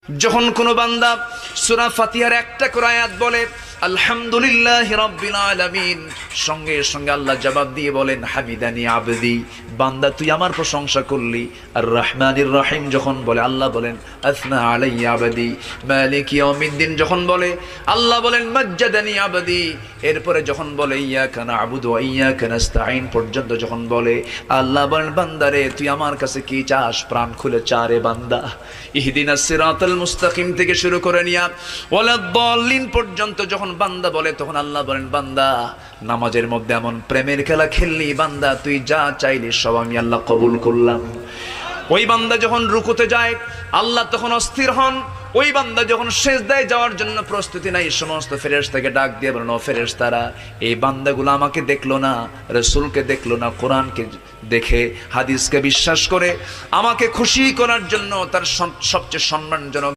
যখন কোনো বান্দা সূরা ফাতিহার একটা করে আয়াত বলে আলহামদুলিল্লাহি রাব্বিল আলামিন, সঙ্গে সঙ্গে আল্লাহ জবাব দিয়ে বলেন হামিদানি আবদি, বান্দা তুই আমার প্রশংসা করলি। আর রহমানির রহিম যখন বলে আল্লাহ বলেন আসনা আলাইয়া আবদি। মালিক ইয়াউমিদ্দিন যখন বলে আল্লাহ বলেন মাজ্জাদানি আবদি। এরপরে যখন বলে ইয়াকা না'বুদু ওয়া ইয়াকা নাস্তাঈন পর্যন্ত যখন বলে আল্লাহ বলেন বান্দারে তুই আমার কাছে কি চাস, প্রাণ খুলে চা রে বান্দা। ইহদিনাস সিরাতাল মুস্তাকিম থেকে শুরু করে নিয়া ওয়ালাদ-দাল্লিন পর্যন্ত যখন বান্দা বলে তখন আল্লাহ বলেন বান্দা নামাজের মধ্যে এমন প্রেমের খেলা খেললি বান্দা, তুই যা চাইলি সব আমি আল্লাহ কবুল করলাম। ওই বান্দা যখন রুকুতে যায় আল্লাহ তখন অস্থির হন। ওই বান্দা যখন সিজদায় যাওয়ার জন্য প্রস্তুতি নাই, সমস্ত ফেরেশতাকে ডাক দিয়ে বলেন ও ফেরেশতারা, এই বান্দাগুলো আমাকে দেখলো না, রাসূলকে দেখলো না, কোরআনকে দেখে হাদিসকে বিশ্বাস করে আমাকে খুশি করার জন্য তার সবচেয়ে সম্মানজনক